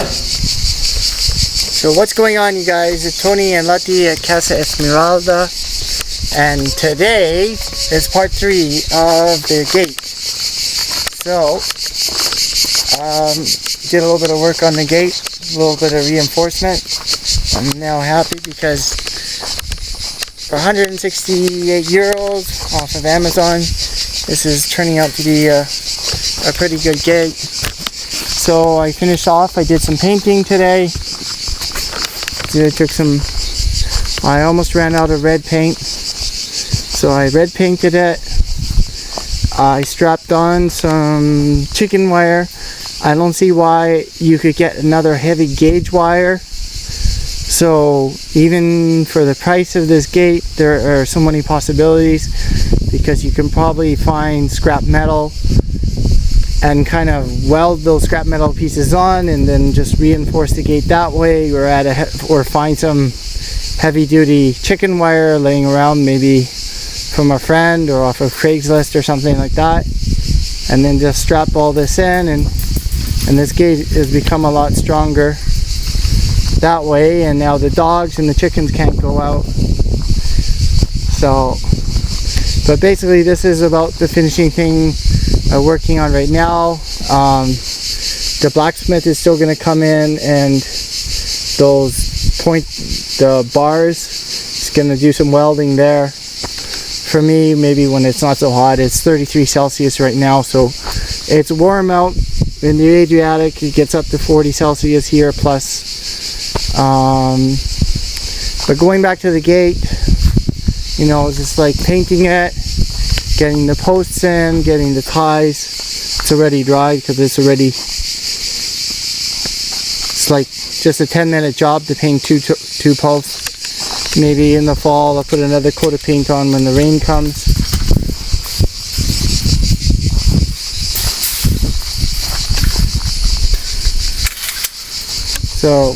So what's going on, you guys? It's Tony and Letty at Casa Esmeralda, and today is part 3 of the gate. So did a little bit of work on the gate, a little bit of reinforcement. I'm now happy because for 168 euros off of Amazon, this is turning out to be a pretty good gate. So I finished off, I did some painting today. I almost ran out of red paint, so I red painted it. I strapped on some chicken wire. I don't see why you could get another heavy gauge wire. So even for the price of this gate, there are so many possibilities, because you can probably find scrap metal and kind of weld those scrap metal pieces on and then just reinforce the gate that way, or find some heavy duty chicken wire laying around, maybe from a friend or off of Craigslist or something like that, and then just strap all this in, and this gate has become a lot stronger that way, and now the dogs and the chickens can't go out. So, but basically this is about the finishing thing working on right now. The blacksmith is still going to come in, and the bars, it's going to do some welding there for me, maybe when it's not so hot. It's 33 Celsius right now, so it's warm out in the Adriatic. It gets up to 40 Celsius here plus. But going back to the gate, you know, just like painting it, getting the posts in, getting the ties. It's already dry because it's like just a 10-minute job to paint two posts. Maybe in the fall I'll put another coat of paint on when the rain comes. So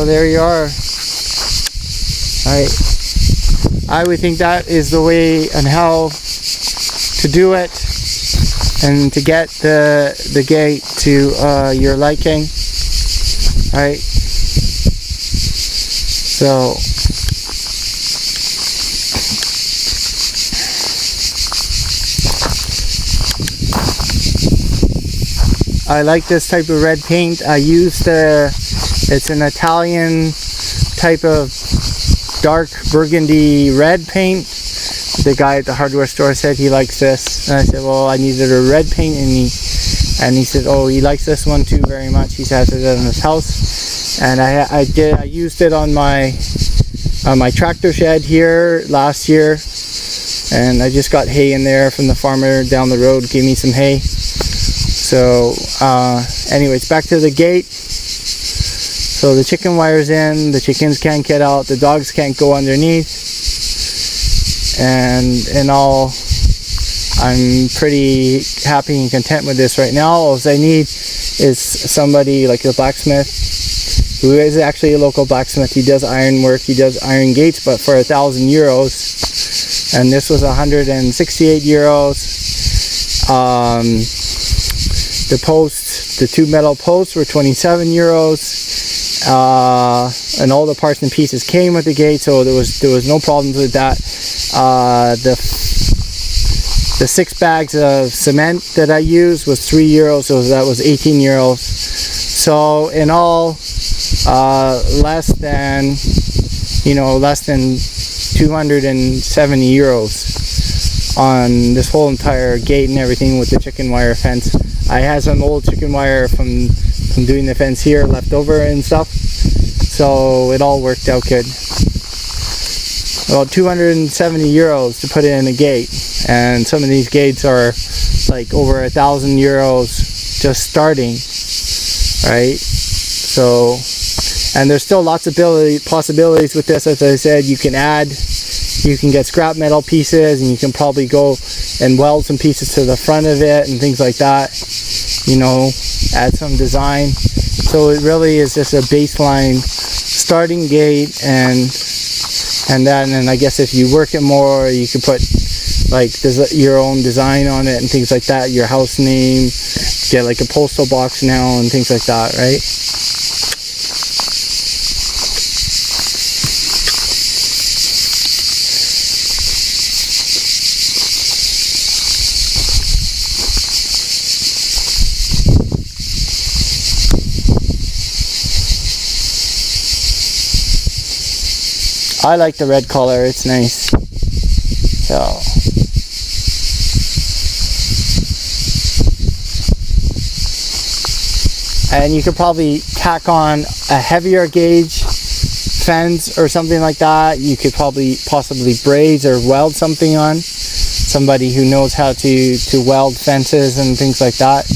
there you are. I would think that is the way and how to do it, and to get the gate to your liking. Right? So I like this type of red paint. I used it's an Italian type of dark burgundy red paint. The guy at the hardware store said he likes this, and I said, well, I needed a red paint, and he said, oh, he likes this one too very much. He has it in his house, and I used it on my tractor shed here last year, and I just got hay in there from the farmer down the road, gave me some hay. So anyways, back to the gate. So the chicken wire's in, the chickens can't get out, the dogs can't go underneath, and in all, I'm pretty happy and content with this right now. All I need is somebody like a blacksmith, who is actually a local blacksmith. He does iron work, he does iron gates, but for 1,000 euros, and this was 168 euros. The two metal posts were 27 euros. And all the parts and pieces came with the gate, so there was no problems with that. The 6 bags of cement that I used was 3 euros, so that was 18 euros. So in all, less than 270 euros on this whole entire gate and everything with the chicken wire fence. I had some old chicken wire from doing the fence here left over and stuff, so it all worked out good. About 270 euros to put in a gate, and some of these gates are like over 1,000 euros just starting, right? So, and there's still lots of possibilities with this. As I said, you can get scrap metal pieces, and you can probably go and weld some pieces to the front of it and things like that, you know, add some design. So it really is just a baseline starting gate, and then I guess if you work it more, you could put like your own design on it and things like that, your house name, get like a postal box now and things like that, right? I like the red color, it's nice. So and you could probably tack on a heavier gauge fence or something like that. You could possibly braze or weld something on. Somebody who knows how to weld fences and things like that,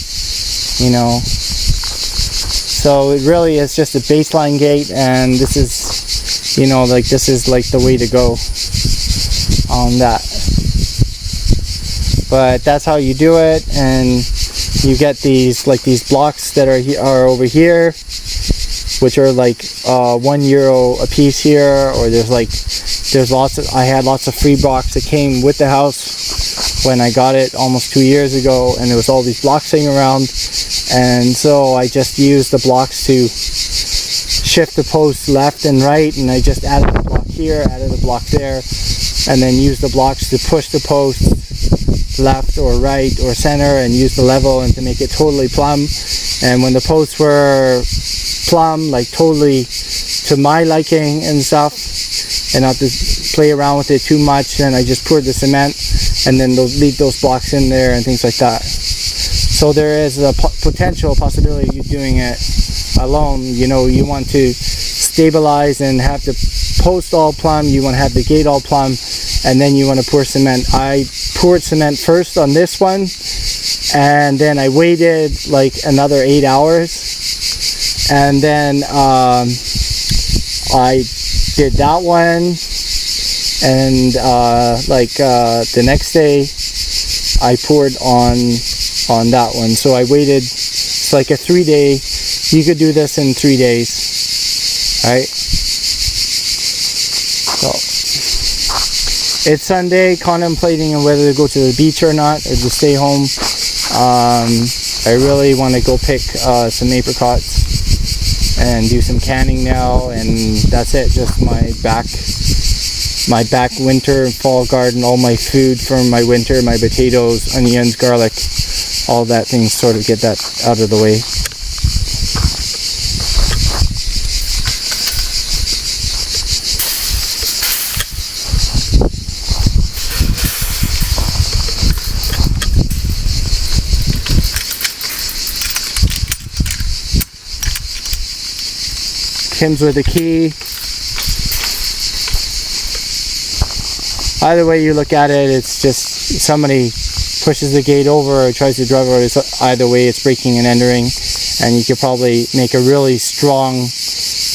you know. So it really is just a baseline gate, and this is, you know, like this is like the way to go on that. But that's how you do it, and you get these blocks that are over here, which are like €1 a piece here, or I had lots of free blocks that came with the house when I got it almost 2 years ago, and there was all these blocks sitting around, and so I just used the blocks to shift the posts left and right, and I just added a block here, added a block there, and then used the blocks to push the posts left or right or center, and use the level and to make it totally plumb. And when the posts were plumb, like totally to my liking and stuff, and not to play around with it too much, then I just poured the cement and then leave those blocks in there and things like that. So there is a potential possibility of you doing it alone. You know, you want to stabilize and have the post all plumb, you want to have the gate all plumb, and then you want to pour cement. I poured cement first on this one, and then I waited like another 8 hours, and then I did that one, and the next day I poured on that one. So I waited, it's like a 3-day, you could do this in 3 days, right? So it's Sunday, contemplating on whether to go to the beach or not, or to stay home. I really want to go pick some apricots and do some canning now, and that's it. Just my back winter and fall garden, all my food from my winter, my potatoes, onions, garlic, all that things, sort of get that out of the way. Comes with a key. Either way you look at it, it's just somebody pushes the gate over or tries to drive over. Either way, it's breaking and entering, and you could probably make a really strong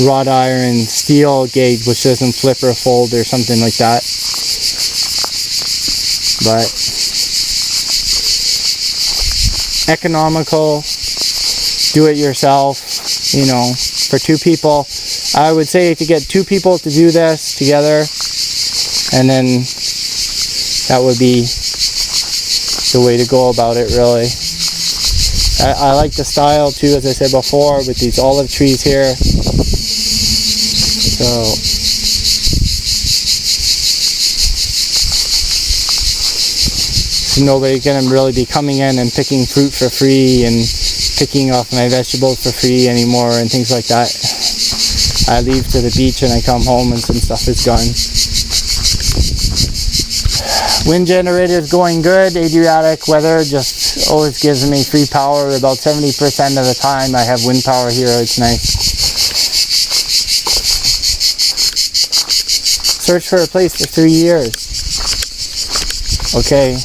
wrought iron steel gate which doesn't flip or fold or something like that. But economical, do it yourself, you know, for 2 people. I would say to get 2 people to do this together, and then that would be the way to go about it, really. I like the style too, as I said before, with these olive trees here. So nobody's gonna really be coming in and picking fruit for free and picking off my vegetables for free anymore and things like that. I leave to the beach and I come home and some stuff is gone. Wind generator is going good. Adriatic weather just always gives me free power. About 70% of the time I have wind power here. It's nice. Search for a place for 3 years. Okay.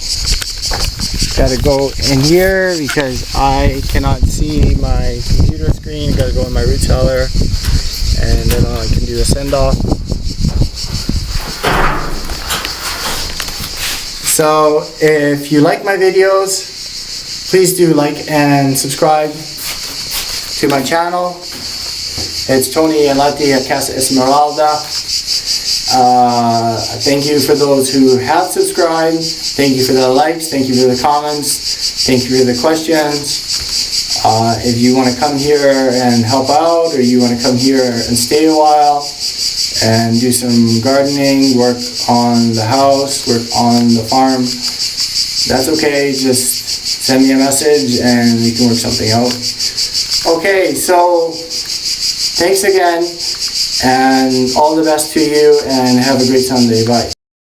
Gotta go in here because I cannot see my computer screen. Gotta go in my root cellar, and then I can do a send off. So if you like my videos, please do like and subscribe to my channel. It's Tony Alati at Casa Esmeralda. Thank you for those who have subscribed. Thank you for the likes. Thank you for the comments. Thank you for the questions. If you want to come here and help out, or you want to come here and stay a while and do some gardening, work on the house, work on the farm, that's okay. Just send me a message and we can work something out. Okay, so thanks again, and all the best to you, and have a great Sunday. Bye.